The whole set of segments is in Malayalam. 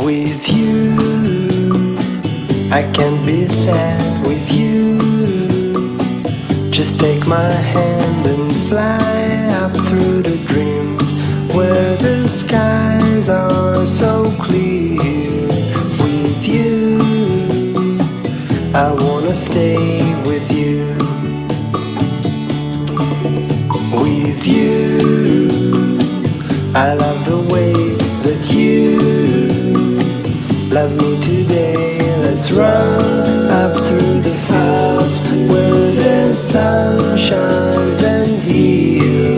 with you. I can't be sad with you. Just take my hand and fly up through the dreams where the skies are so clear. With you, I wanna stay with you. With you, I love the way that you love me today. Let's run up through the fields where the sun shines and heals.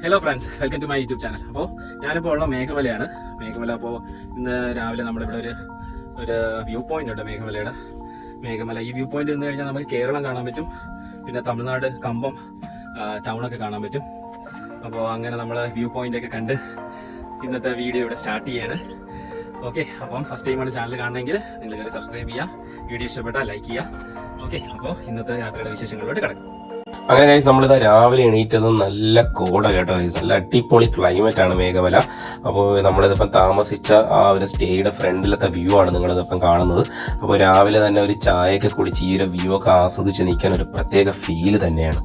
Hello friends, welcome to my YouTube channel. അപ്പോൾ ഞാനിപ്പോൾ ഉള്ള മേഘമലയാണ്. മേഘമല അപ്പോൾ ഇന്ന് രാവിലെ നമ്മളിവിടെ ഒരു വ്യൂ പോയിന്റ് ഉണ്ട് മേഘമല. ഈ വ്യൂ പോയിന്റ് നിന്ന് കഴിഞ്ഞാൽ നമുക്ക് കേരളം കാണാൻ പറ്റും, പിന്നെ തമിഴ്നാട് കമ്പം ടൗണൊക്കെ കാണാൻ പറ്റും. അപ്പോൾ അങ്ങനെ നമ്മൾ വ്യൂ പോയിന്റ് ഒക്കെ കണ്ട് ഇന്നത്തെ വീഡിയോ ഇവിടെ സ്റ്റാർട്ട് ചെയ്യാണ്. ഓക്കെ, അപ്പം ഫസ്റ്റ് ടൈമാണ് ചാനൽ കാണണമെങ്കിൽ നിങ്ങൾ കയറി സബ്സ്ക്രൈബ് ചെയ്യുക, വീഡിയോ ഇഷ്ടപ്പെട്ടാൽ ലൈക്ക് ചെയ്യുക. ഓക്കെ, അപ്പോൾ ഇന്നത്തെ യാത്രയുടെ വിശേഷങ്ങളിലോട്ട് കിടക്കും. അങ്ങനെ ഗൈസ് നമ്മളിതാ രാവിലെ എണീറ്റതും നല്ല കോട കേട്ടോ ഗൈസ്, നല്ല അടിപൊളി ക്ലൈമറ്റ് ആണ് മേഘമല. അപ്പോൾ നമ്മളിതിപ്പം താമസിച്ച ആ ഒരു സ്റ്റേയുടെ ഫ്രണ്ടിലത്തെ വ്യൂ ആണ് നിങ്ങളിതിപ്പം കാണുന്നത്. അപ്പോൾ രാവിലെ തന്നെ ഒരു ചായയൊക്കെ കുടിച്ച് ഈ ഒരു വ്യൂ ഒക്കെ ആസ്വദിച്ച് നിൽക്കാൻ ഒരു പ്രത്യേക ഫീല് തന്നെയാണ്.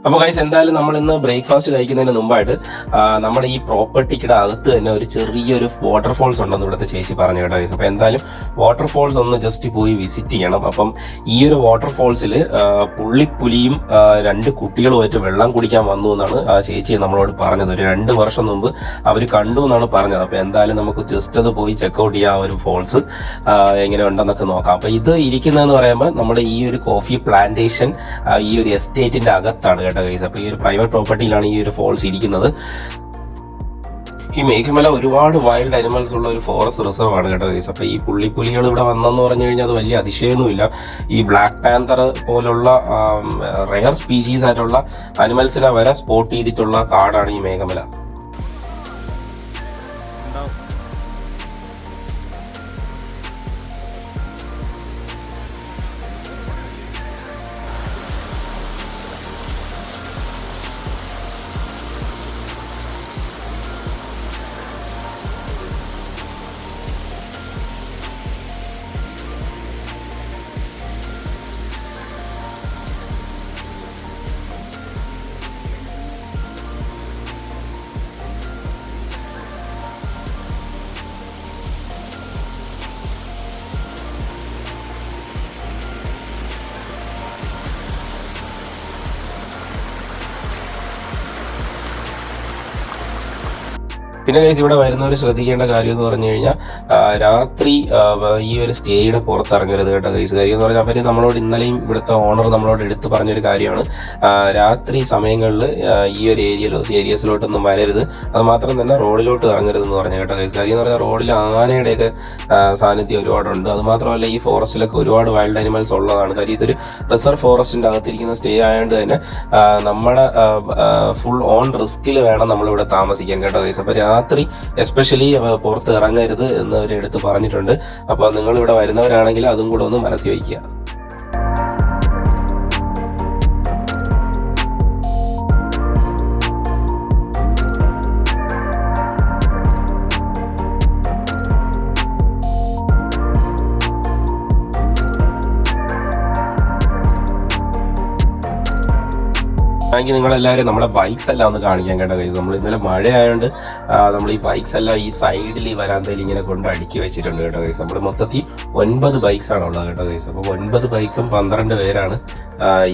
അപ്പോൾ ഗൈസ് എന്തായാലും നമ്മൾ ഇന്ന് ബ്രേക്ക്ഫാസ്റ്റ് കഴിക്കുന്നതിന് മുമ്പായിട്ട് നമ്മുടെ ഈ പ്രോപ്പർട്ടിയുടെ അകത്ത് തന്നെ ഒരു ചെറിയൊരു വാട്ടർഫോൾസ് ഉണ്ടെന്ന് ഇവിടുത്തെ ചേച്ചി പറഞ്ഞു കേട്ടോ ഗൈസ്. അപ്പോൾ എന്തായാലും വാട്ടർഫോൾസ് ഒന്ന് ജസ്റ്റ് പോയി വിസിറ്റ് ചെയ്യണം. അപ്പം ഈ ഒരു വാട്ടർഫോൾസിൽ പുള്ളിപ്പുലിയും 2 കുട്ടികളുമായിട്ട് വെള്ളം കുടിക്കാൻ വന്നു എന്നാണ് ആ ചേച്ചി നമ്മളോട് പറഞ്ഞത്. ഒരു 2 വർഷം മുമ്പ് അവർ കണ്ടു എന്നാണ് പറഞ്ഞത്. അപ്പോൾ എന്തായാലും നമുക്ക് ജസ്റ്റ് അത് പോയി ചെക്കൗട്ട് ചെയ്യാം, ആ ഒരു ഫോൾസ് എങ്ങനെ ഉണ്ടെന്നൊക്കെ നോക്കാം. അപ്പോൾ ഇത് ഇരിക്കുന്നതെന്ന് പറയുമ്പോൾ നമ്മുടെ ഈ ഒരു കോഫി പ്ലാന്റേഷൻ ഈ ഒരു എസ്റ്റേറ്റിൻ്റെ അകത്താണ് കേട്ടോ ഗൈസ്. അപ്പോൾ ഈ ഒരു പ്രൈവറ്റ് പ്രോപ്പർട്ടിയിലാണ് ഈ ഒരു ഫോൾസ് ഇരിക്കുന്നത്. ഈ മേഘമല ഒരുപാട് വൈൽഡ് അനിമൽസ് ഉള്ള ഒരു ഫോറസ്റ്റ് റിസർവ് ആണ് കേട്ടോ ഗൈസ്. അപ്പോൾ ഈ പുള്ളിപ്പുലികൾ ഇവിടെ വന്നെന്ന് പറഞ്ഞു കഴിഞ്ഞാൽ അത് വലിയ അതിശയമൊന്നുമില്ല. ഈ ബ്ലാക്ക് പാന്തർ പോലുള്ള റെയർ സ്പീഷീസ് ആയിട്ടുള്ള അനിമൽസിനെ വരെ സ്പോട്ട് ചെയ്തിട്ടുള്ള കാടാണ് ഈ മേഘമല. പിന്നെ ഗൈസ് ഇവിടെ വരുന്നവർ ശ്രദ്ധിക്കേണ്ട കാര്യം എന്ന് പറഞ്ഞു കഴിഞ്ഞാൽ രാത്രി ഈ ഒരു സ്റ്റേയുടെ പുറത്തിറങ്ങരുത് കേട്ടോ ഗൈസ്. കാര്യം എന്ന് പറഞ്ഞാൽ അവർ നമ്മളോട് ഇന്നലെയും ഇവിടുത്തെ ഓണർ നമ്മളോട് എടുത്ത് പറഞ്ഞൊരു കാര്യമാണ്, രാത്രി സമയങ്ങളിൽ ഈ ഒരു ഏരിയസിലോട്ടൊന്നും വരരുത്, അത് മാത്രം തന്നെ റോഡിലോട്ട് ഇറങ്ങരുതെന്ന് പറഞ്ഞു കേട്ടോ ഗൈസ്. കാര്യം എന്ന് പറഞ്ഞാൽ റോഡിൽ ആനയുടെയൊക്കെ സാന്നിധ്യം ഒരുപാടുണ്ട്. അതുമാത്രമല്ല ഈ ഫോറസ്റ്റിലൊക്കെ ഒരുപാട് വൈൽഡ് അനിമൽസ് ഉള്ളതാണ്. കാര്യം ഇതൊരു റിസർവ് ഫോറസ്റ്റിൻ്റെ അകത്തിരിക്കുന്ന സ്റ്റേ ആയതുകൊണ്ട് തന്നെ നമ്മുടെ ഫുൾ ഓൺ റിസ്കിൽ വേണം നമ്മളിവിടെ താമസിക്കാൻ കേട്ടോ ഗൈസ്. അപ്പോൾ രാത്രി എസ്പെഷ്യലി പുറത്ത് ഇറങ്ങരുത് എന്ന് അവർ എടുത്ത് പറഞ്ഞിട്ടുണ്ട്. അപ്പോൾ നിങ്ങളിവിടെ വരുന്നവരാണെങ്കിൽ അതും കൂടെ ഒന്ന് മനസ്സിൽ വയ്ക്കുക. ആണെങ്കിൽ നിങ്ങളെല്ലാവരും നമ്മുടെ ബൈക്സ് എല്ലാം ഒന്ന് കാണിക്കാൻ കേട്ടോ ഗൈസ്. നമ്മൾ ഇന്നലെ മഴ ആയതുകൊണ്ട് നമ്മൾ ഈ ബൈക്സ് എല്ലാം ഈ സൈഡിൽ ഈ വരാന്തയിൽ ഇങ്ങനെ കൊണ്ട് അടുക്കി വെച്ചിട്ടുണ്ട് കേട്ടോ ഗൈസ്. നമ്മൾ മൊത്തത്തിൽ 9 ബൈക്സാണ് ഉള്ളത് കേട്ടോ ഗൈസ്. അപ്പോൾ 9 ബൈക്സും 12 പേരാണ്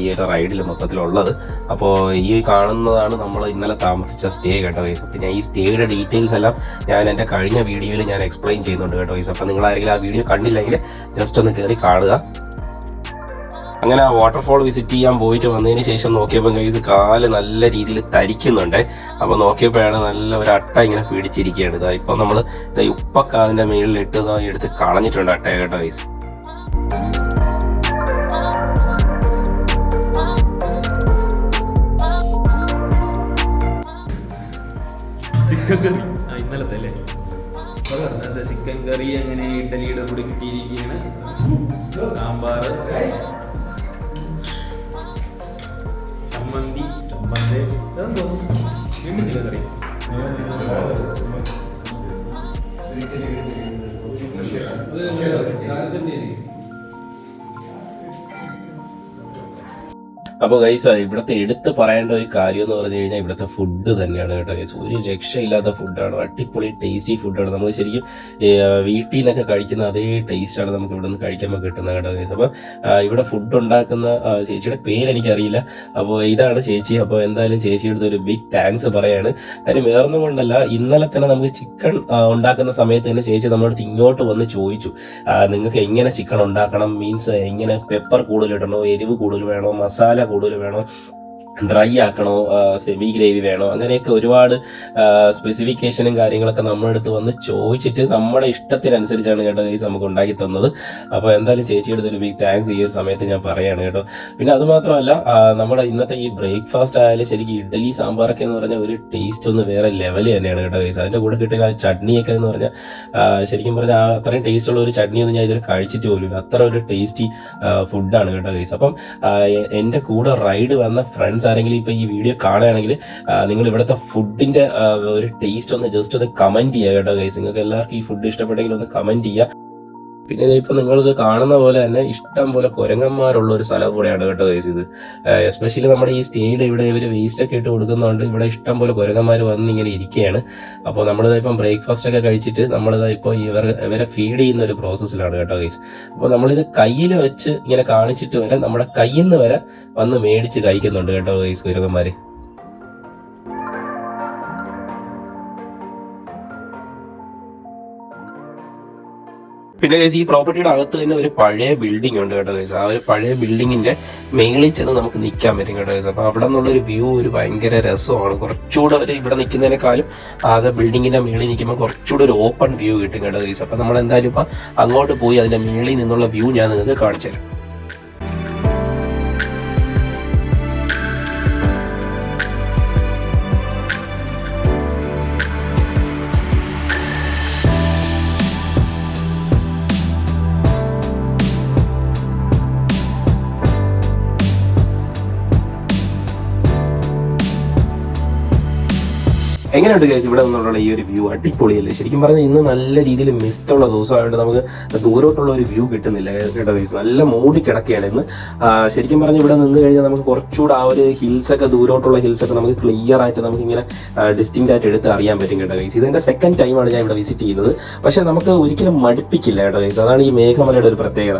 ഈ ഒരു റൈഡിൽ മൊത്തത്തിലുള്ളത്. അപ്പോൾ ഈ കാണുന്നതാണ് നമ്മൾ ഇന്നലെ താമസിച്ച സ്റ്റേ കേട്ടോ ഗൈസ്. പിന്നെ ഈ സ്റ്റേയുടെ ഡീറ്റെയിൽസ് എല്ലാം ഞാൻ എൻ്റെ കഴിഞ്ഞ വീഡിയോയിൽ ഞാൻ എക്സ്പ്ലെയിൻ ചെയ്യുന്നുണ്ട് കേട്ടോ ഗൈസ്. അപ്പോൾ നിങ്ങളാരെങ്കിലും ആ വീഡിയോ കണ്ടില്ലെങ്കിൽ ജസ്റ്റ് ഒന്ന് കയറി കാണുക. അങ്ങനെ ആ വാട്ടർഫോൾ വിസിറ്റ് ചെയ്യാൻ പോയിട്ട് വന്നതിന് ശേഷം നോക്കിയപ്പോൾ ഗൈസ് കാല് നല്ല രീതിയിൽ തരിക്കുന്നുണ്ട്. അപ്പോൾ നോക്കിയപ്പോഴാണ് നല്ല ഒരു അട്ട ഇങ്ങനെ പിടിച്ചിരിക്കുകയാണ്. ഇതാ ഇപ്പോൾ നമ്മൾ ഉപ്പൊക്കെ അതിൻ്റെ മുകളിലിട്ട് എടുത്ത് കളഞ്ഞിട്ടുണ്ട് അട്ട കേട്ടോ ഗൈസ്. ചിക്കൻ കറി ഇന്നലത്തെ അല്ലേ? ചിക്കൻ കറി അങ്ങനെ ഇഡലിയുടെ കൂടെ കിട്ടിയിരിക്കുകയാണ്. സാമ്പാർ, ചമ്മന്തി, അതെന്തോ വീണ്ടും ചിക്കൻ കറി. അപ്പോൾ ഗൈസ് ഇവിടുത്തെ എടുത്ത് പറയേണ്ട ഒരു കാര്യം എന്ന് പറഞ്ഞു കഴിഞ്ഞാൽ ഇവിടുത്തെ ഫുഡ് തന്നെയാണ് കേട്ടോ ഗൈസ്. ഒരു രക്ഷയില്ലാത്ത ഫുഡാണ്, അടിപൊളി ടേസ്റ്റി ഫുഡാണ്. നമ്മൾ ശരിക്കും വീട്ടിൽ നിന്നൊക്കെ കഴിക്കുന്ന അതേ ടേസ്റ്റാണ് നമുക്ക് ഇവിടെ നിന്ന് കഴിക്കുമ്പോൾ കിട്ടുന്നത് കേട്ടോ ഗൈസ്. അപ്പോൾ ഇവിടെ ഫുഡ് ഉണ്ടാക്കുന്ന ചേച്ചിയുടെ പേര് എനിക്കറിയില്ല. അപ്പോൾ ഇതാണ് ചേച്ചി. അപ്പോൾ എന്തായാലും ചേച്ചിയുടെ ഒരു ബിഗ് താങ്ക്സ് പറയാണ്. കാര്യം വേറൊന്നും കൊണ്ടല്ല, ഇന്നലെ തന്നെ നമുക്ക് ചിക്കൻ ഉണ്ടാക്കുന്ന സമയത്ത് തന്നെ ചേച്ചി നമ്മളടുത്ത് ഇങ്ങോട്ട് വന്ന് ചോദിച്ചു, നിങ്ങൾക്ക് എങ്ങനെ ചിക്കൻ ഉണ്ടാക്കണം, മീൻസ് എങ്ങനെ പെപ്പർ കൂടുതലിടണോ, എരിവ് കൂടുതൽ വേണോ, മസാല കൂടുതൽ വേണോ, ഡ്രൈ ആക്കണോ, സെമി ഗ്രേവി വേണോ, അങ്ങനെയൊക്കെ ഒരുപാട് സ്പെസിഫിക്കേഷനും കാര്യങ്ങളൊക്കെ നമ്മുടെ അടുത്ത് വന്ന് ചോദിച്ചിട്ട് നമ്മുടെ ഇഷ്ടത്തിനനുസരിച്ചാണ് കേട്ടോ ഗൈസ് നമുക്ക് ഉണ്ടാക്കി തന്നത്. അപ്പോൾ എന്തായാലും ചേച്ചിയുടെ ഒരു ബിഗ് താങ്ക്സ് ഈ ഒരു സമയത്ത് ഞാൻ പറയാണ് കേട്ടോ. പിന്നെ അതുമാത്രമല്ല, നമ്മുടെ ഇന്നത്തെ ഈ ബ്രേക്ക്ഫാസ്റ്റ് ആയാലും ശരിക്കും ഇഡ്ഡലി സാമ്പാറൊക്കെ എന്ന് പറഞ്ഞാൽ ഒരു ടേസ്റ്റ് ഒന്ന് വേറെ ലെവൽ തന്നെയാണ് കേട്ടോ ഗൈസ്. അതിൻ്റെ കൂടെ കിട്ടിയ ആ ചട്നിയൊക്കെ എന്ന് പറഞ്ഞാൽ ശരിക്കും പറഞ്ഞാൽ അത്രയും ടേസ്റ്റുള്ള ഒരു ചട്നിയൊന്നും ഞാൻ ഇതിൽ കഴിച്ചിട്ട് പോലും, അത്ര ഒരു ടേസ്റ്റി ഫുഡാണ് കേട്ടോ ഗൈസ്. അപ്പം എൻ്റെ കൂടെ റൈഡ് വന്ന ഫ്രണ്ട്സ് ആരെങ്കിലും ഇപ്പൊ ഈ വീഡിയോ കാണുകയാണെങ്കിൽ നിങ്ങൾ ഇവിടുത്തെ ഫുഡിന്റെ ഒരു ടേസ്റ്റ് ഒന്ന് ജസ്റ്റ് ഒന്ന് കമന്റ് ചെയ്യുക കേട്ടോ ഗൈസ്. നിങ്ങൾക്ക് എല്ലാവർക്കും ഈ ഫുഡ് ഇഷ്ടപ്പെട്ടെങ്കിൽ ഒന്ന് കമന്റ് ചെയ്യുക. പിന്നെ ഇപ്പൊ നിങ്ങൾക്ക് കാണുന്ന പോലെ തന്നെ ഇഷ്ടം പോലെ കുരങ്ങന്മാരുള്ള ഒരു സ്ഥലം കൂടെയാണ് കേട്ടോ ഗൈസ് ഇത്. എസ്പെഷ്യലി നമ്മുടെ ഈ സ്റ്റേയുടെ ഇവിടെ ഇവർ വേസ്റ്റ് ഒക്കെ ഇട്ട് കൊടുക്കുന്നതുകൊണ്ട് ഇവിടെ ഇഷ്ടം പോലെ കുരങ്ങന്മാർ വന്ന് ഇങ്ങനെ ഇരിക്കുകയാണ്. അപ്പോൾ നമ്മളിതിപ്പം ബ്രേക്ക്ഫാസ്റ്റ് ഒക്കെ കഴിച്ചിട്ട് നമ്മളിപ്പോൾ ഇവരെ ഫീഡ് ചെയ്യുന്ന ഒരു പ്രോസസ്സിലാണ് കേട്ടോ ഗൈസ്. അപ്പോൾ നമ്മളിത് കയ്യിൽ വെച്ച് ഇങ്ങനെ കാണിച്ചിട്ട് വരെ നമ്മുടെ കയ്യിൽ നിന്ന് വരെ വന്ന് മേടിച്ച് കഴിക്കുന്നുണ്ട് കേട്ടോ ഗൈസ് കുരങ്ങന്മാര്. പിന്നെ ഗൈസ് ഈ പ്രോപ്പർട്ടിയുടെ അകത്ത് തന്നെ ഒരു പഴയ ബിൽഡിംഗ് ഉണ്ട് കേട്ടോ ഗൈസ്. ആ ഒരു പഴയ ബിൽഡിങ്ങിന്റെ മേളിൽ ചെന്ന് നമുക്ക് നിൽക്കാൻ പറ്റും കേട്ടോ ഗൈസ്. അപ്പൊ അവിടെ നിന്നുള്ളൊരു വ്യൂ ഒരു ഭയങ്കര രസമാണ്. കുറച്ചുകൂടെ ഒരു ഇവിടെ നിൽക്കുന്നതിനേക്കാളും അത് ബിൽഡിങ്ങിന്റെ മേളിൽ നിൽക്കുമ്പോൾ കുറച്ചുകൂടെ ഒരു ഓപ്പൺ വ്യൂ കിട്ടും കേട്ടോ ഗൈസ്. അപ്പൊ നമ്മൾ എന്തായാലും ഇപ്പൊ അങ്ങോട്ട് പോയി അതിന്റെ മേളിൽ നിന്നുള്ള വ്യൂ ഞാൻ നിങ്ങൾക്ക് കാണിച്ചു തരാം. എങ്ങനെയുണ്ട് ഗൈസ് ഇവിടെ നിന്നുള്ള ഈ ഒരു വ്യൂ? അടിപൊളിയല്ലേ? ശരിക്കും പറഞ്ഞാൽ ഇന്ന് നല്ല രീതിയിൽ മിസ്റ്റുള്ള ദിവസമായതുകൊണ്ട് നമുക്ക് ദൂരോട്ടുള്ള ഒരു വ്യൂ കിട്ടുന്നില്ല കേട്ടോ ഗൈസ്. നല്ല മൂടി കിടക്കുകയാണ് ഇന്ന്. ശരിക്കും പറഞ്ഞാൽ ഇവിടെ നിന്ന് കഴിഞ്ഞാൽ നമുക്ക് കുറച്ചുകൂടെ ആ ഒരു ഹിൽസൊക്കെ, ദൂരോട്ടുള്ള ഹിൽസൊക്കെ നമുക്ക് ക്ലിയർ ആയിട്ട് നമുക്ക് ഇങ്ങനെ ഡിസ്റ്റിങ്ക്റ്റ് ആയിട്ട് എടുത്ത് അറിയാൻ പറ്റും കേട്ടോ ഗൈസ്. ഇതെന്റെ സെക്കൻഡ് ടൈമാണ് ഞാൻ ഇവിടെ വിസിറ്റ് ചെയ്യുന്നത്. പക്ഷെ നമുക്ക് ഒരിക്കലും മടുപ്പിക്കില്ല കേട്ടോ ഗൈസ്. അതാണ് ഈ മേഘമലയുടെ ഒരു പ്രത്യേകത.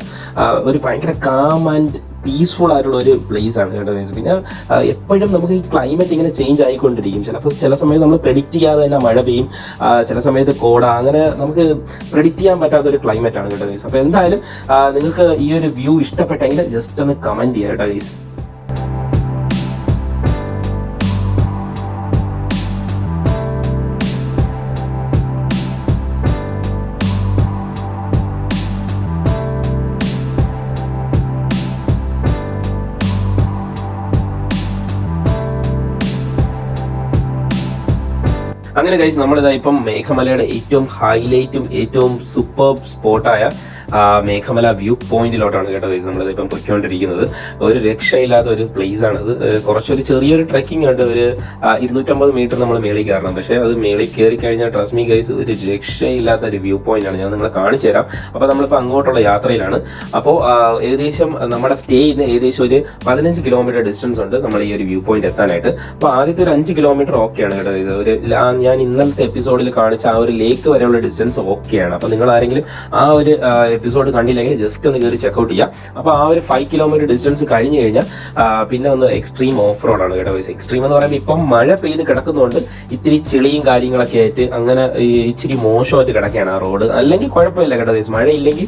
ഒരു ഭയങ്കര കാം ആൻഡ് പീസ്ഫുൾ ആയിട്ടുള്ള ഒരു പ്ലേസ് ആണ് കേട്ടോ ഗൈസ്. പിന്നെ എപ്പോഴും നമുക്ക് ഈ ക്ലൈമറ്റ് ഇങ്ങനെ ചേഞ്ച് ആയിക്കൊണ്ടിരിക്കും. ചില സമയത്ത് നമ്മൾ പ്രെഡിക്റ്റ് ചെയ്യാതെ തന്നെ മഴ പെയ്യും, ചില സമയത്ത് കോട, അങ്ങനെ നമുക്ക് പ്രെഡിക്റ്റ് ചെയ്യാൻ പറ്റാത്ത ഒരു ക്ലൈമറ്റ് ആണ് കേട്ടോ ഗൈസ്. അപ്പോൾ എന്തായാലും നിങ്ങൾക്ക് ഈ ഒരു വ്യൂ ഇഷ്ടപ്പെട്ടെങ്കിൽ ജസ്റ്റ് ഒന്ന് കമന്റ് ചെയ്യാം കേട്ടോ ഗൈസ്. അങ്ങനെ ഗൈസ് നമ്മളിതാ ഇപ്പം മേഘമലയുടെ ഏറ്റവും ഹൈലൈറ്റും ഏറ്റവും സൂപ്പർ സ്പോട്ടായ മേഘമല വ്യൂ പോയിന്റിലോട്ടാണ് കേട്ടോ ഗൈസ് നമ്മളിത് ഇപ്പം പൊയ്ക്കൊണ്ടിരിക്കുന്നത്. ഒരു രക്ഷയില്ലാത്ത ഒരു പ്ലേസ് ആണത്. കുറച്ചൊരു ചെറിയൊരു ട്രെക്കിംഗ് ഉണ്ട്, ഒരു 250 മീറ്റർ നമ്മൾ മേളിൽ കയറണം. പക്ഷേ അത് മേളിൽ കയറി കഴിഞ്ഞാൽ ട്രസ്റ്റ് മീ ഗൈസ് ഒരു രക്ഷയില്ലാത്ത ഒരു വ്യൂ പോയിന്റ് ആണ്. ഞാൻ നിങ്ങളെ കാണിച്ചു തരാം. അപ്പോൾ നമ്മളിപ്പോൾ അങ്ങോട്ടുള്ള യാത്രയിലാണ്. അപ്പോൾ ഏകദേശം നമ്മുടെ സ്റ്റേ ചെയ്യുന്ന ഏകദേശം ഒരു 15 കിലോമീറ്റർ ഡിസ്റ്റൻസ് ഉണ്ട് നമ്മൾ ഈ ഒരു വ്യൂ പോയിന്റ് എത്താനായിട്ട്. അപ്പോൾ ആദ്യത്തെ ഒരു 5 കിലോമീറ്റർ ഓക്കെയാണ് കേട്ടോ ഗൈസ്. ഞാൻ ഇന്നലത്തെ എപ്പിസോഡിൽ കാണിച്ച ആ ഒരു ലേക്ക് വരെയുള്ള ഡിസ്റ്റൻസ് ഓക്കെയാണ്. അപ്പോൾ നിങ്ങൾ ആരെങ്കിലും ആ ഒരു എപ്പിസോഡ് കണ്ടില്ലെങ്കിൽ ജസ്റ്റ് ഒന്ന് കയറി ചെക്കൗട്ട് ചെയ്യാം. അപ്പോൾ ആ ഒരു 5 കിലോമീറ്റർ ഡിസ്റ്റൻസ് കഴിഞ്ഞ് കഴിഞ്ഞാൽ പിന്നെ ഒന്ന് എക്സ്ട്രീം ഓഫ് റോഡാണ് കേട്ടോ. എക്സ്ട്രീം എന്ന് പറയുമ്പോൾ ഇപ്പം മഴ പെയ്ത് കിടക്കുന്നതുകൊണ്ട് ഇത്തിരി ചെളിയും കാര്യങ്ങളൊക്കെ ആയിട്ട് അങ്ങനെ ഇച്ചിരി മോശമായിട്ട് കിടക്കുകയാണ് ആ റോഡ്. അല്ലെങ്കിൽ കുഴപ്പമില്ല കേട്ടോ. മഴ ഇല്ലെങ്കിൽ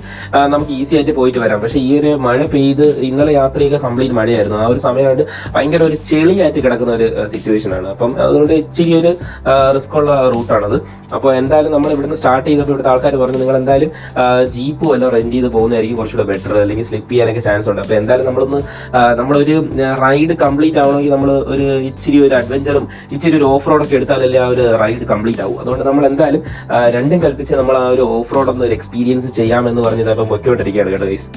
നമുക്ക് ഈസി ആയിട്ട് പോയിട്ട് വരാം. പക്ഷേ ഈ ഒരു മഴ പെയ്ത് ഇന്നലെ യാത്രയൊക്കെ കംപ്ലീറ്റ് മഴയായിരുന്നു. ആ ഒരു സമയമായിട്ട് ഭയങ്കര ഒരു ചെളിയായിട്ട് കിടക്കുന്ന ഒരു സിറ്റുവേഷൻ ആണ്. അപ്പം അതുകൊണ്ട് ഇച്ചിരി ഒരു റിസ്ക് ഉള്ള റൂട്ടാണത്. അപ്പോൾ എന്തായാലും നമ്മൾ ഇവിടുന്ന് സ്റ്റാർട്ട് ചെയ്തപ്പോൾ ഇവിടുത്തെ ആൾക്കാർ പറഞ്ഞു നിങ്ങൾ എന്തായാലും ജീപ്പ് വല്ല റെന്റ് ചെയ്ത് പോകുന്നതായിരിക്കും കുറച്ചുകൂടെ ബെറ്റർ, അല്ലെങ്കിൽ സ്ലിപ്പ് ചെയ്യാനൊക്കെ ചാൻസ് ഉണ്ട്. അപ്പോൾ എന്തായാലും നമ്മളൊരു റൈഡ് കംപ്ലീറ്റ് ആവണമെങ്കിൽ നമ്മൾ ഒരു ഇച്ചിരി ഒരു അഡ്വഞ്ചറും ഇച്ചിരി ഒരു ഓഫ് റോഡൊക്കെ എടുത്താലല്ലേ ആ ഒരു റൈഡ് കംപ്ലീറ്റ് ആവും. അതുകൊണ്ട് നമ്മൾ എന്തായാലും രണ്ടും കൽപ്പിച്ച് നമ്മൾ ആ ഒരു ഓഫ് റോഡ് ഒന്ന് ഒരു എക്സ്പീരിയൻസ് ചെയ്യാമെന്ന് പറഞ്ഞത് അപ്പം പൊയ്ക്കൊണ്ടിരിക്കുകയാണ് കേട്ടോ ഗൈസ്.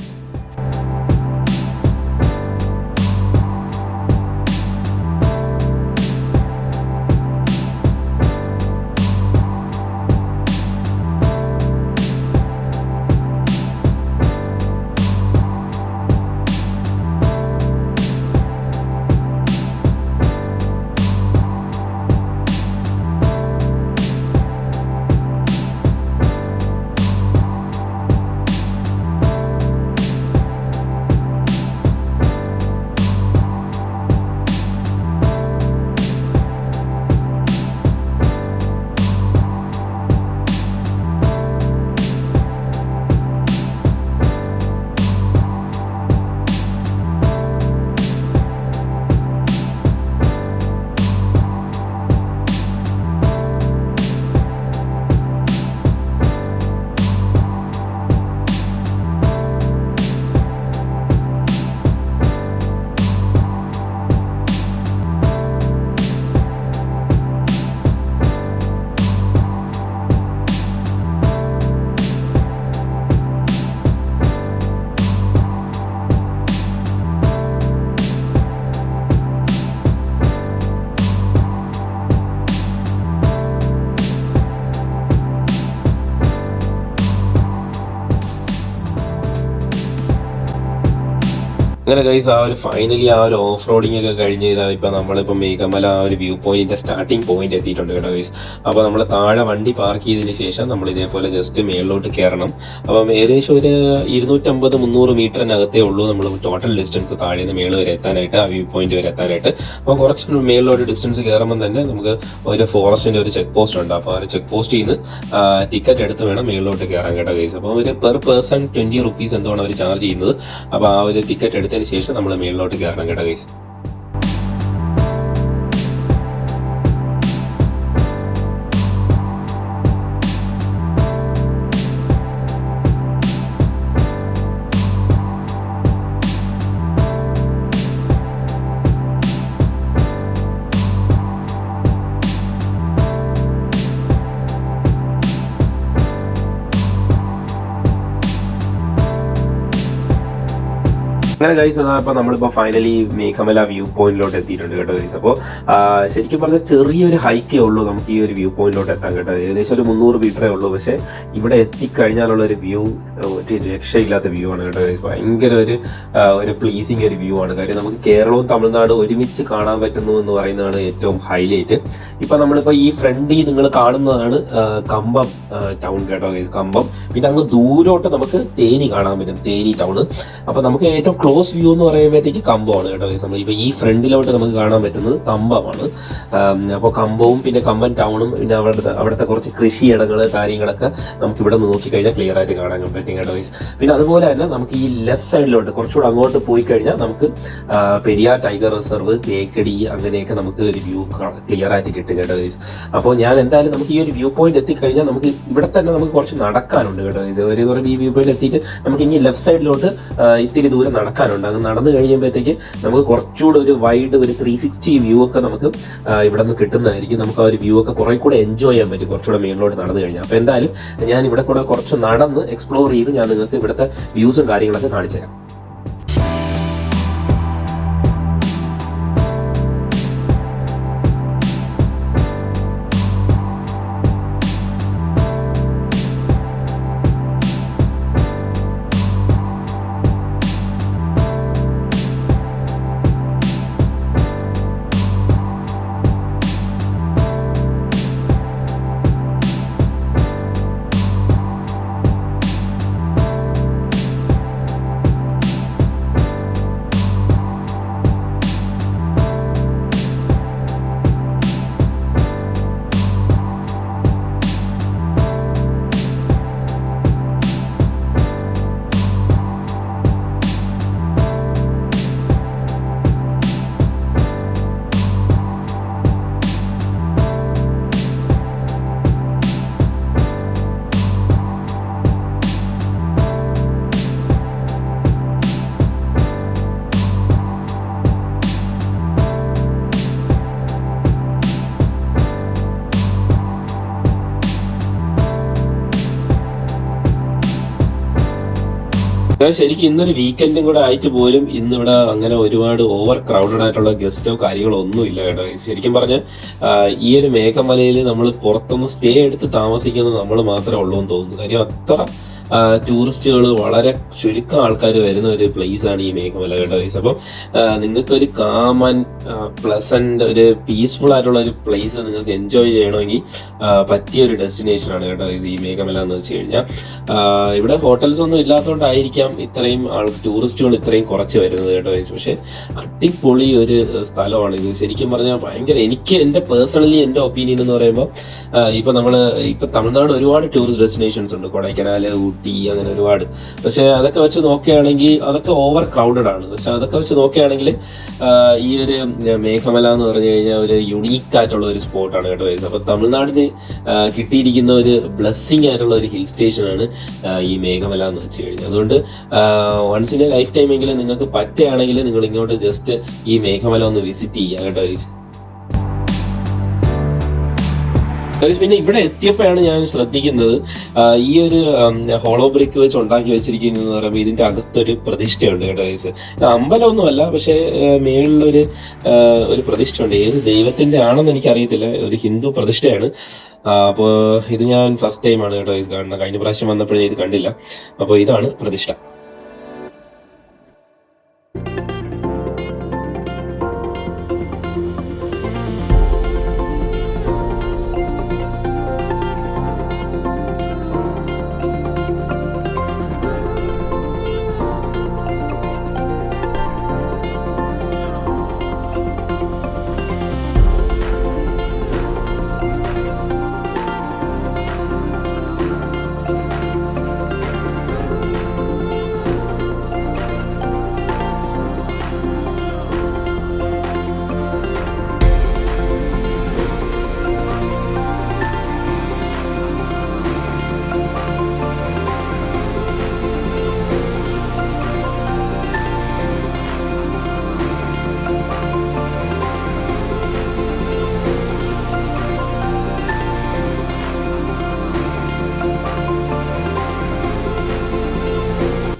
അങ്ങനെ ഗൈസ് ആ ഒരു ഫൈനലി ആ ഒരു ഓഫ് റോഡിംഗ് ഒക്കെ കഴിഞ്ഞ് ഇപ്പം നമ്മളിപ്പോൾ മേഘമല ആ ഒരു വ്യൂ പോയിന്റിന്റെ സ്റ്റാർട്ടിംഗ് പോയിന്റ് എത്തിയിട്ടുണ്ട് കേട്ടോ ഗൈസ്. അപ്പോൾ നമ്മൾ താഴെ വണ്ടി പാർക്ക് ചെയ്തതിന് ശേഷം നമ്മൾ ഇതേപോലെ ജസ്റ്റ് മേളിലോട്ട് കയറണം. അപ്പം ഏകദേശം ഒരു 250-300 മീറ്ററിനകത്തേ ഉള്ളൂ നമ്മൾ ടോട്ടൽ ഡിസ്റ്റൻസ് താഴെ നിന്ന് മേള് വരെ എത്താനായിട്ട്, ആ വ്യൂ പോയിന്റ് വരെ എത്താനായിട്ട്. അപ്പോൾ കുറച്ച് മേളിലോട്ട് ഡിസ്റ്റൻസ് കയറുമ്പോൾ തന്നെ നമുക്ക് ഒരു ഫോറസ്റ്റിന്റെ ഒരു ചെക്ക് പോസ്റ്റ് ഉണ്ട്. അപ്പോൾ ആ ഒരു ചെക്ക് പോസ്റ്റിൽ നിന്ന് ടിക്കറ്റ് എടുത്ത് വേണം മേളിലോട്ട് കയറാൻ കേട്ടോ ഗൈസ്. അപ്പോൾ ഒരു പെർ പേഴ്സൺ 20 റുപ്പീസ് എന്താണ് അവർ ചാർജ് ചെയ്യുന്നത്. അപ്പോൾ ആ ഒരു ടിക്കറ്റ് എടുത്തതിന് ശേഷം നമ്മൾ മേളിലോട്ട് കയറണം കേട്ടോ ഗൈസ്. അങ്ങനെ ഗൈസ് അതാ ഇപ്പം നമ്മളിപ്പോൾ ഫൈനലി മേഘമല വ്യൂ പോയിന്റിലോട്ട് എത്തിയിട്ടുണ്ട് കേട്ടോ ഗൈസ്. അപ്പോൾ ശരിക്കും പറഞ്ഞാൽ ചെറിയൊരു ഹൈക്കേ ഉള്ളൂ നമുക്ക് ഈ ഒരു വ്യൂ പോയിന്റിലോട്ട് എത്താൻ കേട്ടോ. ഏകദേശം ഒരു 300 മീറ്ററേ ഉള്ളൂ. പക്ഷേ ഇവിടെ എത്തിക്കഴിഞ്ഞാലുള്ള ഒരു വ്യൂ ഒരു രക്ഷയില്ലാത്ത വ്യൂ ആണ് കേട്ടോ ഗൈസ്. ഭയങ്കര ഒരു പ്ലീസിങ് ഒരു വ്യൂ ആണ്. കാര്യം നമുക്ക് കേരളവും തമിഴ്നാടും ഒരുമിച്ച് കാണാൻ പറ്റുന്നു എന്ന് പറയുന്നതാണ് ഏറ്റവും ഹൈലൈറ്റ്. ഇപ്പം നമ്മളിപ്പോൾ ഈ ഫ്രണ്ടിൽ നിങ്ങൾ കാണുന്നതാണ് കമ്പം ടൗൺ കേട്ടോ ഗൈസ്, കമ്പം. പിന്നെ അങ്ങ് ദൂരോട്ട് നമുക്ക് തേനി കാണാൻ പറ്റും, തേനി ടൗൺ. അപ്പോൾ നമുക്ക് ഏറ്റവും ക്ലോസ് വ്യൂ എന്ന് പറയുമ്പോഴത്തേക്ക് കമ്പമാണ് കേട്ടോ ഗൈസ്. നമ്മൾ ഇപ്പോൾ ഈ ഫ്രണ്ടിലോട്ട് നമുക്ക് കാണാൻ പറ്റുന്നത് കമ്പമാണ്. അപ്പോൾ കമ്പവും പിന്നെ കമ്പൻ ടൗണും പിന്നെ അവിടുത്തെ കുറച്ച് കൃഷിയിടങ്ങൾ കാര്യങ്ങളൊക്കെ നമുക്ക് ഇവിടെ നിന്ന് നോക്കിക്കഴിഞ്ഞാൽ ക്ലിയർ ആയിട്ട് കാണാൻ പറ്റും കേട്ടോ ഗൈസ്. പിന്നെ അതുപോലെ തന്നെ നമുക്ക് ഈ ലെഫ്റ്റ് സൈഡിലോട്ട് കുറച്ചുകൂടെ അങ്ങോട്ട് പോയി കഴിഞ്ഞാൽ നമുക്ക് പെരിയാർ ടൈഗർ റിസർവ്, തേക്കടി, അങ്ങനെയൊക്കെ നമുക്ക് ഒരു വ്യൂ ക്ലിയർ ആയിട്ട് കിട്ടും കേട്ടോ ഗൈസ്. അപ്പോൾ ഞാൻ എന്തായാലും നമുക്ക് ഈ ഒരു വ്യൂ പോയിന്റ് എത്തിക്കഴിഞ്ഞാൽ നമുക്ക് ഇവിടെ തന്നെ നമുക്ക് കുറച്ച് നടക്കാനുണ്ട് കേട്ടോ ഗൈസ്. ഈ വ്യൂ പോയിന്റ് എത്തിയിട്ട് നമുക്ക് ഇനി ലെഫ്റ്റ് സൈഡിലോട്ട് ഇത്തിരി ദൂരം നടക്കാനുണ്ട്. അങ്ങ് നടന്നു കഴിയുമ്പോഴത്തേക്ക് നമുക്ക് കുറച്ചുകൂടെ ഒരു വൈഡ് ഒരു 360 വ്യൂ ഒക്കെ നമുക്ക് ഇവിടെ നിന്ന് കിട്ടുന്നതായിരിക്കും. നമുക്ക് ആ ഒരു വ്യൂ ഒക്കെ കുറെ കൂടെ എൻജോയ് ചെയ്യാൻ പറ്റും കുറച്ചുകൂടെ മേളിലോട്ട് നടന്നു കഴിഞ്ഞാൽ. അപ്പോൾ എന്തായാലും ഞാൻ ഇവിടെ കൂടെ കുറച്ച് നടന്ന് എക്സ്പ്ലോർ ചെയ്ത് ഞാൻ നിങ്ങൾക്ക് ഇവിടുത്തെ വ്യൂസും കാര്യങ്ങളൊക്കെ കാണിച്ചു തരാം. ശരിക്കും ഇന്നൊരു വീക്കെൻഡും കൂടെ ആയിട്ട് പോലും ഇന്നിവിടെ അങ്ങനെ ഒരുപാട് ഓവർ ക്രൗഡഡ് ആയിട്ടുള്ള ഗസ്റ്റോ കാര്യങ്ങളോ ഒന്നും ഇല്ല കേട്ടോ. ശരിക്കും പറഞ്ഞാൽ ഈ ഒരു മേഘമലയിൽ നമ്മൾ പുറത്തൊന്ന് സ്റ്റേ എടുത്ത് താമസിക്കുന്നത് നമ്മൾ മാത്രമേ ഉള്ളൂ എന്ന് തോന്നുന്നു. കാര്യം അത്ര ടൂറിസ്റ്റുകൾ വളരെ ചുരുക്കം ആൾക്കാർ വരുന്ന ഒരു പ്ലേസ് ആണ് ഈ മേഘമല കേട്ടോ. അപ്പം നിങ്ങൾക്കൊരു കാം ആൻഡ് പ്ലസന്റ് ഒരു പീസ്ഫുൾ ആയിട്ടുള്ള ഒരു പ്ലേസ് നിങ്ങൾക്ക് എൻജോയ് ചെയ്യണമെങ്കിൽ പറ്റിയ ഒരു ഡെസ്റ്റിനേഷൻ ആണ് കേട്ടോ ഈ മേഘമല എന്ന് വെച്ച് കഴിഞ്ഞാൽ. ഇവിടെ ഹോട്ടൽസ് ഒന്നും ഇല്ലാത്തതുകൊണ്ടായിരിക്കാം ഇത്രയും ടൂറിസ്റ്റുകൾ ഇത്രയും കുറച്ച് വരുന്നത് കേട്ടോ. പക്ഷെ അടിപൊളി ഒരു സ്ഥലമാണ് ഇത്. ശരിക്കും പറഞ്ഞാൽ ഭയങ്കര, എനിക്ക് എൻ്റെ പേഴ്സണലി എൻ്റെ ഒപ്പീനിയൻ എന്ന് പറയുമ്പോൾ ഇപ്പൊ തമിഴ്നാട് ഒരുപാട് ടൂറിസ്റ്റ് ഡെസ്റ്റിനേഷൻസ് ഉണ്ട്, കൊടൈക്കനാൽ, ഊട്ടി, അങ്ങനെ ഒരുപാട്. പക്ഷെ അതൊക്കെ വെച്ച് നോക്കുകയാണെങ്കിൽ അതൊക്കെ ഓവർ ക്രൗഡഡ് ആണ്. പക്ഷെ അതൊക്കെ വെച്ച് നോക്കുകയാണെങ്കിൽ ഈ ഒരു മേഘമല എന്ന് പറഞ്ഞു കഴിഞ്ഞാൽ ഒരു യുണീക്ക് ആയിട്ടുള്ള ഒരു സ്പോട്ടാണ് കേട്ടോ വരുന്നത്. അപ്പൊ തമിഴ്നാടിന് കിട്ടിയിരിക്കുന്ന ഒരു ബ്ലെസ്സിങ് ആയിട്ടുള്ള ഒരു ഹിൽ സ്റ്റേഷൻ ആണ് ഈ മേഘമല എന്ന് വെച്ച് കഴിഞ്ഞാൽ. അതുകൊണ്ട് once in a lifetime എങ്കിലും നിങ്ങൾക്ക് പറ്റുകയാണെങ്കിൽ നിങ്ങൾ ഇങ്ങോട്ട് ജസ്റ്റ് ഈ മേഘമല ഒന്ന് വിസിറ്റ് ചെയ്യുക കേട്ടോ. പിന്നെ ഇവിടെ എത്തിയപ്പോഴാണ് ഞാൻ ശ്രദ്ധിക്കുന്നത് ഈ ഒരു ഹോളോ ബ്രിക്ക് വെച്ച് ഉണ്ടാക്കി വെച്ചിരിക്കുന്നത് പറയുമ്പോൾ ഇതിന്റെ അകത്തൊരു പ്രതിഷ്ഠയുണ്ട് കേട്ടോ. അമ്പലമൊന്നുമല്ല, പക്ഷെ മേളിലൊരു പ്രതിഷ്ഠയുണ്ട്. ഏത് ദൈവത്തിന്റെ ആണെന്ന് എനിക്കറിയത്തില്ല, ഒരു ഹിന്ദു പ്രതിഷ്ഠയാണ്. അപ്പോൾ ഇത് ഞാൻ ഫസ്റ്റ് ടൈമാണ് കേട്ടോ ഇത് കാണുന്നത്. കഴിഞ്ഞ പ്രാവശ്യം വന്നപ്പോഴേ ഇത് കണ്ടില്ല. അപ്പോൾ ഇതാണ് പ്രതിഷ്ഠ.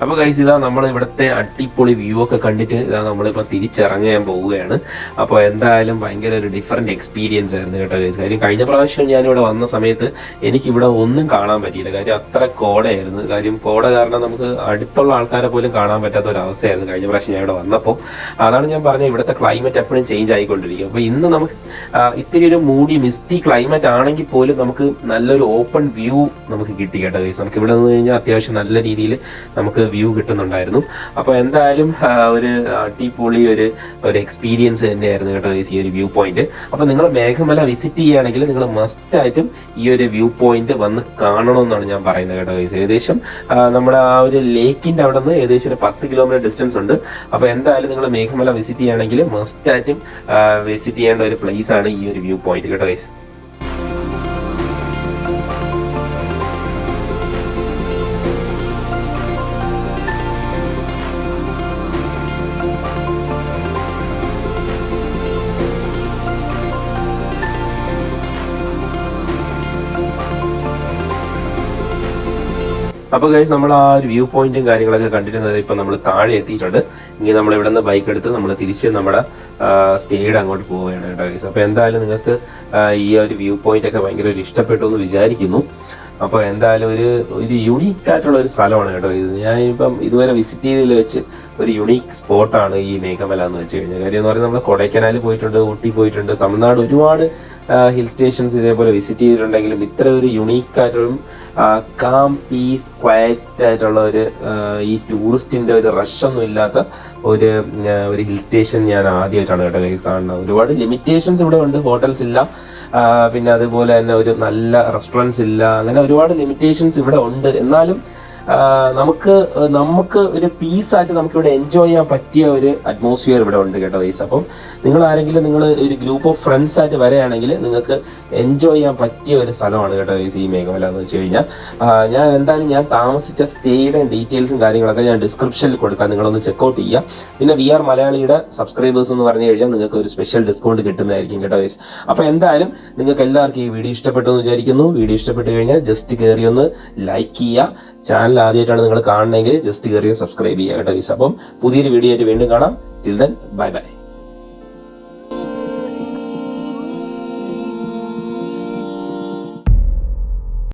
അപ്പോൾ ഗൈസ് ഇതാ നമ്മൾ ഇവിടുത്തെ അടിപൊളി വ്യൂ ഒക്കെ കണ്ടിട്ട് ഇതാ നമ്മളിപ്പോൾ തിരിച്ചിറങ്ങാൻ പോവുകയാണ്. അപ്പോൾ എന്തായാലും ഭയങ്കര ഒരു ഡിഫറെന്റ് എക്സ്പീരിയൻസ് ആയിരുന്നു കേട്ടോ ഗൈസ്. കാര്യം കഴിഞ്ഞ പ്രാവശ്യം ഞാനിവിടെ വന്ന സമയത്ത് എനിക്കിവിടെ ഒന്നും കാണാൻ പറ്റിയില്ല. കാര്യം അത്ര കോടയായിരുന്നു. കാര്യം കോട കാരണം നമുക്ക് അടുത്തുള്ള ആൾക്കാരെ പോലും കാണാൻ പറ്റാത്ത ഒരു അവസ്ഥയായിരുന്നു കഴിഞ്ഞ പ്രാവശ്യം ഞാൻ ഇവിടെ വന്നപ്പോൾ. അതാണ് ഞാൻ പറഞ്ഞത്, ഇവിടുത്തെ ക്ലൈമറ്റ് എപ്പോഴും ചേഞ്ച് ആയിക്കൊണ്ടിരിക്കും. അപ്പോൾ ഇന്ന് നമുക്ക് ഇത്തിരി ഒരു മൂടി മിസ്റ്റി ക്ലൈമറ്റ് ആണെങ്കിൽ പോലും നമുക്ക് നല്ലൊരു ഓപ്പൺ വ്യൂ നമുക്ക് കിട്ടി കേട്ടോ ഗൈസ്. നമുക്ക് ഇവിടെ നിന്ന് കഴിഞ്ഞാൽ അത്യാവശ്യം നല്ല രീതിയിൽ നമുക്ക് വ്യൂ കിട്ടുന്നുണ്ടായിരുന്നു. അപ്പോൾ എന്തായാലും ഒരു അടിപൊളി ഒരു എക്സ്പീരിയൻസ് തന്നെയായിരുന്നു കേട്ടോ ഈ ഒരു വ്യൂ പോയിന്റ്. അപ്പോൾ നിങ്ങൾ മേഘമല വിസിറ്റ് ചെയ്യുകയാണെങ്കിൽ നിങ്ങൾ മസ്റ്റായിട്ടും ഈ ഒരു വ്യൂ പോയിന്റ് വന്ന് കാണണമെന്നാണ് ഞാൻ പറയുന്നത് കേട്ടോ. ഏകദേശം നമ്മുടെ ആ ഒരു ലേക്കിന്റെ അവിടെ നിന്ന് ഏകദേശം ഒരു 10 കിലോമീറ്റർ ഡിസ്റ്റൻസ് ഉണ്ട്. അപ്പോൾ എന്തായാലും നിങ്ങൾ മേഘമല വിസിറ്റ് ചെയ്യുകയാണെങ്കിൽ മസ്റ്റായിട്ടും വിസിറ്റ് ചെയ്യേണ്ട ഒരു പ്ലേസ് ആണ് ഈ ഒരു വ്യൂ പോയിന്റ് കേട്ടോ ഗൈസ്. അപ്പോൾ ഗൈസ് നമ്മൾ ആ ഒരു വ്യൂ പോയിന്റും കാര്യങ്ങളൊക്കെ കണ്ടിരുന്നത് ഇപ്പം നമ്മൾ താഴെ എത്തിയിട്ടുണ്ട്. ഇനി നമ്മൾ ഇവിടെ നിന്ന് ബൈക്ക് എടുത്ത് നമ്മൾ തിരിച്ച് നമ്മുടെ സ്റ്റേയുടെ അങ്ങോട്ട് പോവുകയാണ് കേട്ടോ ഗൈസ്. അപ്പോൾ എന്തായാലും നിങ്ങൾക്ക് ഈ ഒരു വ്യൂ പോയിന്റ് ഒക്കെ ഭയങ്കര ഇഷ്ടപ്പെട്ടു എന്ന് വിചാരിക്കുന്നു. അപ്പോൾ എന്തായാലും ഒരു യുണീക്ക് ആയിട്ടുള്ള ഒരു സ്ഥലമാണ് കേട്ടോ ഇത്. ഞാനിപ്പം ഇതുവരെ വിസിറ്റ് ചെയ്തതിൽ വെച്ച് ഒരു യുണീക്ക് സ്പോട്ടാണ് ഈ മേഘമല എന്ന് വെച്ച് കഴിഞ്ഞാൽ. കാര്യം എന്ന് പറഞ്ഞാൽ നമ്മൾ കൊടൈക്കനാൽ പോയിട്ടുണ്ട്, ഊട്ടി പോയിട്ടുണ്ട്, തമിഴ്നാട് ഒരുപാട് ഹിൽ സ്റ്റേഷൻസ് ഇതേപോലെ വിസിറ്റ് ചെയ്തിട്ടുണ്ടെങ്കിലും ഇത്ര ഒരു യുണീക്ക് ആയിട്ടുള്ള കാം പീസ് ക്വയറ്റ് ആയിട്ടുള്ള ഈ ടൂറിസ്റ്റിന്റെ ഒരു റഷ് ഒന്നും ഇല്ലാത്ത ഒരു ഹിൽ സ്റ്റേഷൻ ഞാൻ ആദ്യമായിട്ടാണ് കേട്ടോ ഗൈസ് കാണുന്നത്. ഒരുപാട് ലിമിറ്റേഷൻസ് ഇവിടെ ഉണ്ട്, ഹോട്ടൽസ് ഇല്ല, പിന്നെ അതുപോലെ തന്നെ ഒരു നല്ല റെസ്റ്റോറൻറ്റ്സ് ഇല്ല, അങ്ങനെ ഒരുപാട് ലിമിറ്റേഷൻസ് ഇവിടെ ഉണ്ട്. എന്നാലും നമുക്ക് ഒരു പീസായിട്ട് നമുക്കിവിടെ എൻജോയ് ചെയ്യാൻ പറ്റിയ ഒരു അറ്റ്മോസ്ഫിയർ ഇവിടെ ഉണ്ട് കേട്ടോ ഗൈസ്. അപ്പം നിങ്ങൾ ഒരു ഗ്രൂപ്പ് ഓഫ് ഫ്രണ്ട്സ് ആയിട്ട് വരികയാണെങ്കിൽ നിങ്ങൾക്ക് എൻജോയ് ചെയ്യാൻ പറ്റിയ ഒരു സ്ഥലമാണ് കേട്ടോ ഗൈസ് ഈ മേഘമല എന്ന് വെച്ച് കഴിഞ്ഞാൽ. ഞാൻ താമസിച്ച സ്റ്റേയുടെ ഡീറ്റെയിൽസും കാര്യങ്ങളൊക്കെ ഞാൻ ഡിസ്ക്രിപ്ഷനിൽ കൊടുക്കാം, നിങ്ങളൊന്ന് ചെക്കൗട്ട് ചെയ്യുക. പിന്നെ VR മലയാളിയുടെ സബ്സ്ക്രൈബേഴ്സ് എന്ന് പറഞ്ഞു കഴിഞ്ഞാൽ നിങ്ങൾക്ക് ഒരു സ്പെഷ്യൽ ഡിസ്കൗണ്ട് കിട്ടുന്നതായിരിക്കും കേട്ടോ ഗൈസ്. അപ്പോൾ എന്തായാലും നിങ്ങൾക്ക് എല്ലാവർക്കും ഈ വീഡിയോ ഇഷ്ടപ്പെട്ടു എന്ന് വിചാരിക്കുന്നു. വീഡിയോ ഇഷ്ടപ്പെട്ട് കഴിഞ്ഞാൽ ജസ്റ്റ് കയറി ഒന്ന് ലൈക്ക് ചെയ്യുക, ചാനൽ ചാനൽ ആദ്യമായിട്ടാണ് നിങ്ങൾ കാണണമെങ്കിൽ ജസ്റ്റ് കയറിയോ സബ്സ്ക്രൈബ് ചെയ്യുക കേട്ടോ ഗൈസ്. അപ്പം പുതിയൊരു വീഡിയോ ആയിട്ട് വീണ്ടും കാണാം. Till then bye bye.